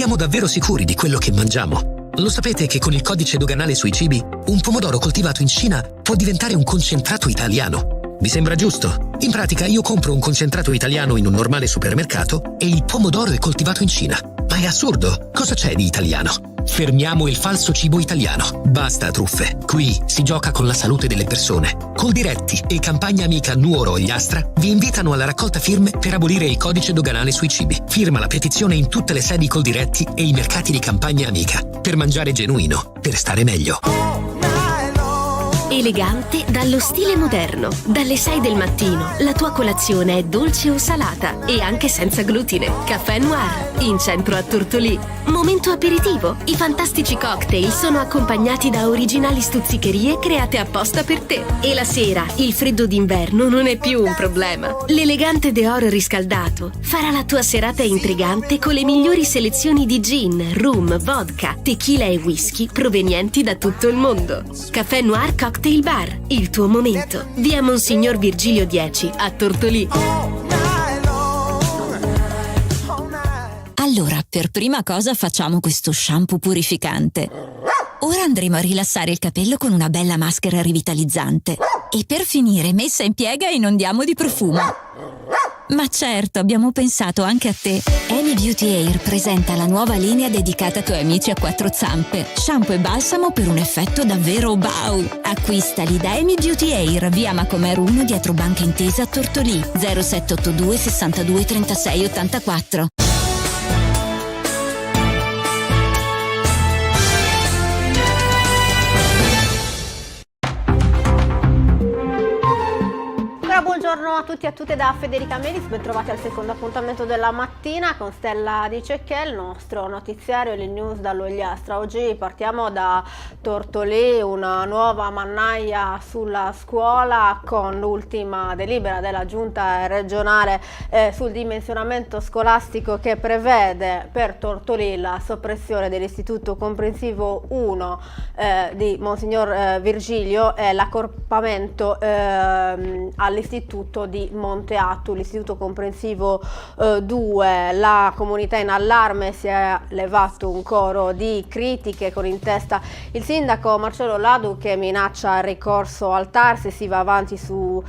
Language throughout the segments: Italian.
siamo davvero sicuri di quello che mangiamo? Lo sapete che con il codice doganale sui cibi, un pomodoro coltivato in Cina può diventare un concentrato italiano? Vi sembra giusto? In pratica io compro un concentrato italiano in un normale supermercato e il pomodoro è coltivato in Cina. Ma è assurdo! Cosa c'è di italiano? Fermiamo il falso cibo italiano. Basta truffe. Qui si gioca con la salute delle persone. Coldiretti e campagna amica Nuoro e Astra vi invitano alla raccolta firme per abolire il codice doganale sui cibi. Firma la petizione in tutte le sedi Coldiretti e i mercati di campagna amica. Per mangiare genuino, per stare meglio. Elegante dallo stile moderno. Dalle 6 del mattino la tua colazione è dolce o salata e anche senza glutine. Caffè Noir, in centro a Tortolì. Momento aperitivo. I fantastici cocktail sono accompagnati da originali stuzzicherie create apposta per te. E la sera il freddo d'inverno non è più un problema. L'elegante Deor riscaldato farà la tua serata intrigante con le migliori selezioni di gin, rum, vodka, tequila e whisky provenienti da tutto il mondo. Caffè Noir Cocktail Bar, il tuo momento. Via Monsignor Virgilio 10 a Tortolì. Allora, per prima cosa facciamo questo shampoo purificante. Ora andremo a rilassare il capello con una bella maschera rivitalizzante. E per finire, messa in piega, inondiamo di profumo. Ma certo, abbiamo pensato anche a te. Amy Beauty Air presenta la nuova linea dedicata ai tuoi amici a quattro zampe. Shampoo e balsamo per un effetto davvero wow! Acquistali da Amy Beauty Air, via Macomer 1 dietro Banca Intesa a Tortolì. 0782 62 36 84. Buongiorno a tutti e a tutte da Federica Melis, ben trovati al secondo appuntamento della mattina con Stella Di Cecché, il nostro notiziario e le news dall'Ogliastra. Oggi partiamo da Tortolì, una nuova mannaia sulla scuola con l'ultima delibera della giunta regionale sul dimensionamento scolastico che prevede per Tortolì la soppressione dell'istituto comprensivo 1 di Monsignor Virgilio e l'accorpamento all'istituto di Monte Attu, l'istituto comprensivo 2. La comunità in allarme, si è levato un coro di critiche con in testa il sindaco Marcello Ladu che minaccia il ricorso al TAR se si va avanti su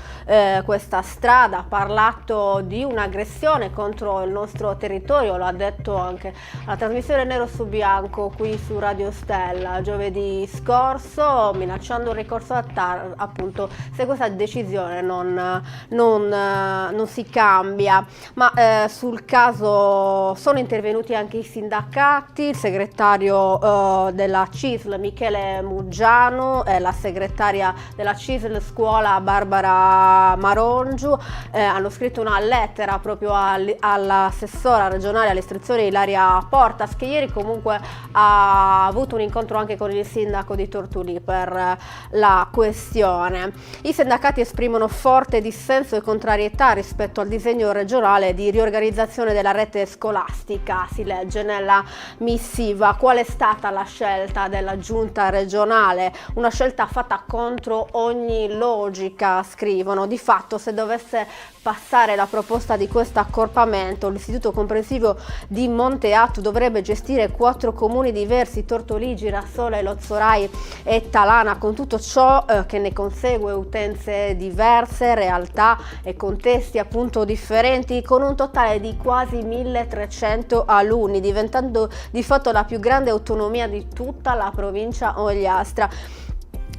questa strada. Ha parlato di un'aggressione contro il nostro territorio, lo ha detto anche alla trasmissione Nero su Bianco qui su Radio Stella giovedì scorso, minacciando il ricorso al TAR appunto se questa decisione non si cambia. Ma sul caso sono intervenuti anche i sindacati, il segretario della CISL Michele Muggiano e la segretaria della CISL Scuola Barbara Marongiu hanno scritto una lettera proprio all'assessora regionale all'istruzione Ilaria Portas, che ieri comunque ha avuto un incontro anche con il sindaco di Tortolì per la questione. I sindacati esprimono forte dissenso e contrarietà rispetto al disegno regionale di riorganizzazione della rete scolastica. Si legge nella missiva. Qual è stata la scelta della giunta regionale? Una scelta fatta contro ogni logica, scrivono. Di fatto, se dovesse passare la proposta di questo accorpamento, l'istituto comprensivo di Monte Attu dovrebbe gestire 4 comuni diversi: Tortolì, Girasole, Lozzorai e Talana, con tutto ciò che ne consegue: utenze diverse, realtà e contesti appunto differenti, con un totale di quasi 1300 alunni, diventando di fatto la più grande autonomia di tutta la provincia Ogliastra.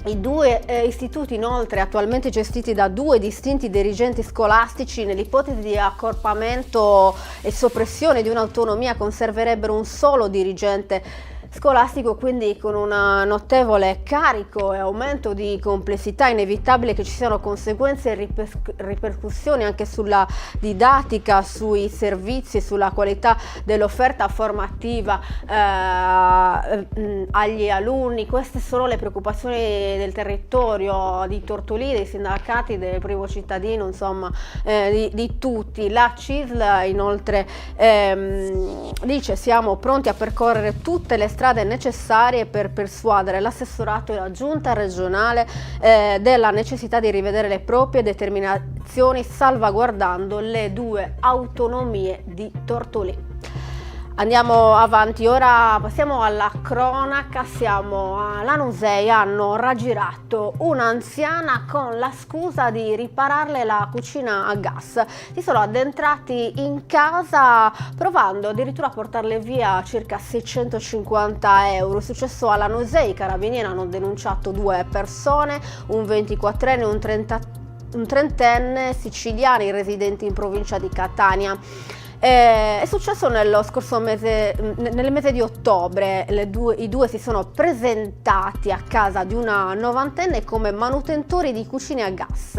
I due istituti inoltre attualmente gestiti da 2 distinti dirigenti scolastici, nell'ipotesi di accorpamento e soppressione di un'autonomia, conserverebbero un solo dirigente scolastico, quindi con un notevole carico e aumento di complessità. Inevitabile che ci siano conseguenze e ripercussioni anche sulla didattica, sui servizi, sulla qualità dell'offerta formativa agli alunni. Queste sono le preoccupazioni del territorio di Tortolì, dei sindacati, del primo cittadino, insomma di tutti. La CISL inoltre dice: siamo pronti a percorrere tutte le strade necessarie per persuadere l'assessorato e la giunta regionale della necessità di rivedere le proprie determinazioni salvaguardando le 2 autonomie di Tortolì. Andiamo avanti, ora passiamo alla cronaca. Siamo a Lanusei, hanno raggirato un'anziana con la scusa di ripararle la cucina a gas. Si sono addentrati in casa provando addirittura a portarle via circa 650 euro. È successo a Lanusei, i carabinieri hanno denunciato 2 persone, un 24enne e un trentenne siciliani residenti in provincia di Catania. È successo nello scorso mese, nel mese di ottobre. I due si sono presentati a casa di una novantenne come manutentori di cucine a gas.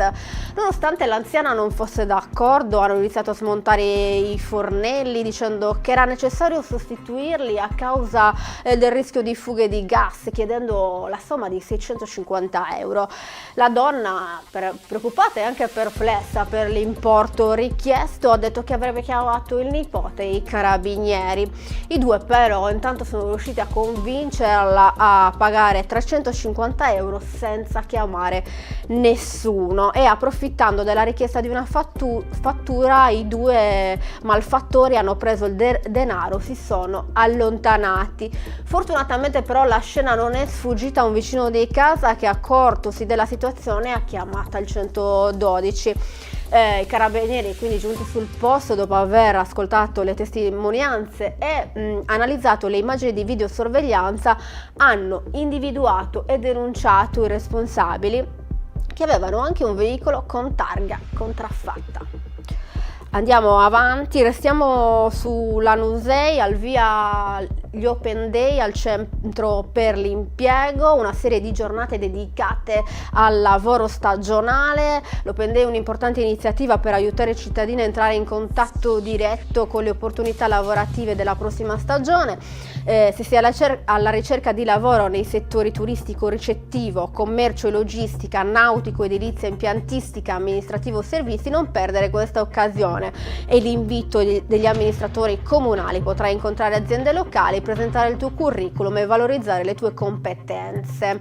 Nonostante l'anziana non fosse d'accordo, hanno iniziato a smontare i fornelli dicendo che era necessario sostituirli a causa del rischio di fughe di gas, chiedendo la somma di 650 euro. La donna, preoccupata e anche perplessa per l'importo richiesto, ha detto che avrebbe chiamato il nipote e i carabinieri. I due però intanto sono riusciti a convincerla a pagare 350 euro senza chiamare nessuno, e approfittando della richiesta di una fattura i due malfattori hanno preso il denaro, si sono allontanati. Fortunatamente però la scena non è sfuggita a un vicino di casa che, accortosi della situazione, ha chiamato il 112. I carabinieri, quindi giunti sul posto dopo aver ascoltato le testimonianze e analizzato le immagini di videosorveglianza, hanno individuato e denunciato i responsabili, che avevano anche un veicolo con targa contraffatta. Andiamo avanti, restiamo su Lanusei, al via gli Open Day al centro per l'impiego, una serie di giornate dedicate al lavoro stagionale. L'Open Day è un'importante iniziativa per aiutare i cittadini a entrare in contatto diretto con le opportunità lavorative della prossima stagione. Se si è alla ricerca di lavoro nei settori turistico, ricettivo, commercio e logistica, nautico, edilizia, impiantistica, amministrativo, servizi, non perdere questa occasione. E l'invito degli amministratori comunali: potrai incontrare aziende locali, presentare il tuo curriculum e valorizzare le tue competenze.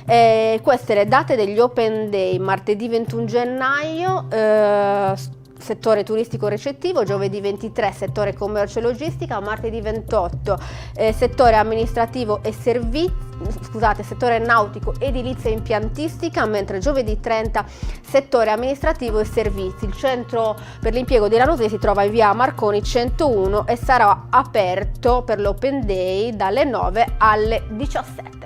Queste le date degli Open Day: martedì 21 gennaio settore turistico ricettivo, giovedì 23 settore commercio e logistica, martedì 28 settore amministrativo e servizi, settore nautico, edilizia e impiantistica, mentre giovedì 30 settore amministrativo e servizi. Il centro per l'impiego di Lanusei si trova in via Marconi 101 e sarà aperto per l'Open Day dalle 9 alle 17.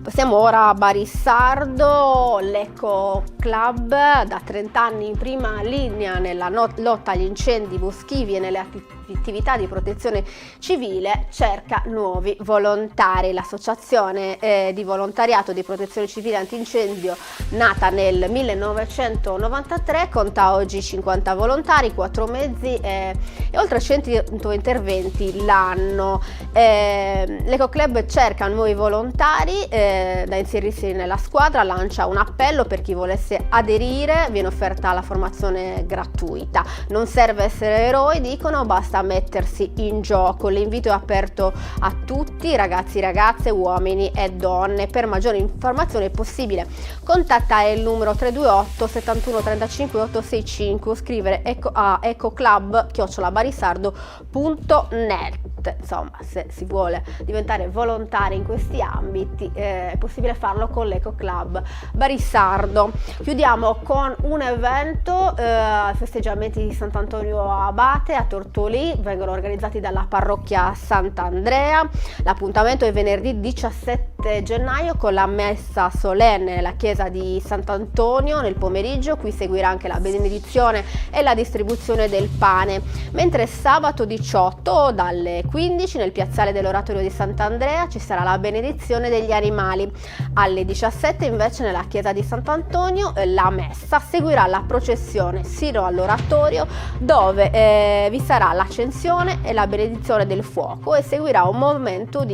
Passiamo ora a Barissardo, l'Eco Club, da 30 anni in prima linea nella lotta agli incendi boschivi e nelle attività di protezione civile, cerca nuovi volontari. L'associazione di volontariato di protezione civile antincendio, nata nel 1993, conta oggi 50 volontari, 4 mezzi e oltre 100 interventi l'anno. L'Eco Club cerca nuovi volontari da inserirsi nella squadra, lancia un appello per chi volesse aderire, viene offerta la formazione gratuita. Non serve essere eroi, dicono, basta mettersi in gioco. L'invito è aperto a tutti, ragazzi, ragazze, uomini e donne. Per maggiori informazioni è possibile contattare il numero 328 71 35 865 o scrivere a ecoclub@barissardo.net. Insomma, se si vuole diventare volontari in questi ambiti è possibile farlo con l'Eco Club Barissardo. Chiudiamo con un evento, festeggiamenti di Sant'Antonio Abate a Tortolì, vengono organizzati dalla parrocchia Sant'Andrea. L'appuntamento è venerdì 17 gennaio con la messa solenne nella chiesa di Sant'Antonio nel pomeriggio. Qui seguirà anche la benedizione e la distribuzione del pane, mentre sabato 18 dalle 15 nel piazzale dell'oratorio di Sant'Andrea ci sarà la benedizione degli animali. Alle 17 invece nella chiesa di Sant'Antonio la messa, seguirà la processione sino all'oratorio dove vi sarà l'accensione e la benedizione del fuoco e seguirà un momento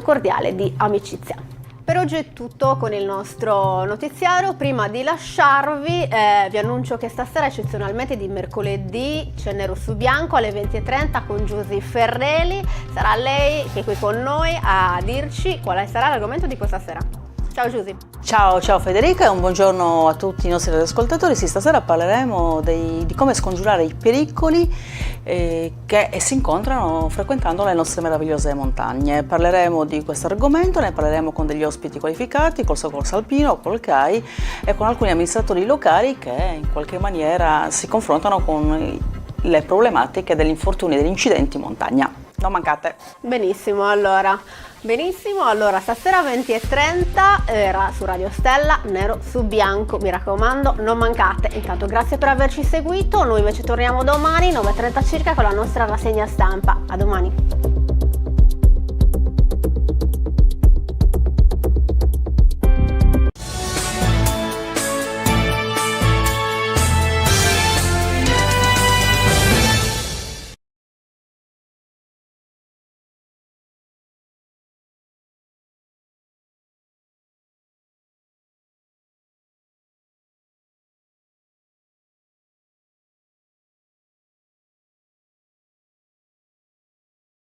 cordiale di amicizia. Per oggi è tutto con il nostro notiziario. Prima di lasciarvi vi annuncio che stasera, eccezionalmente di mercoledì, c'è Nero su Bianco alle 20:30 con Giusy Ferreli. Sarà lei che è qui con noi a dirci quale sarà l'argomento di questa sera. Ciao Giusy. Ciao Federica e un buongiorno a tutti i nostri ascoltatori. Sì, stasera parleremo di come scongiurare i pericoli che si incontrano frequentando le nostre meravigliose montagne. Parleremo di questo argomento, ne parleremo con degli ospiti qualificati, col Soccorso Alpino, col CAI e con alcuni amministratori locali che in qualche maniera si confrontano con le problematiche degli infortuni e degli incidenti in montagna. Non mancate! Benissimo, allora stasera 20:30 era su Radio Stella, nero su bianco, mi raccomando, non mancate. Intanto grazie per averci seguito, noi invece torniamo domani 9:30 circa con la nostra rassegna stampa. A domani!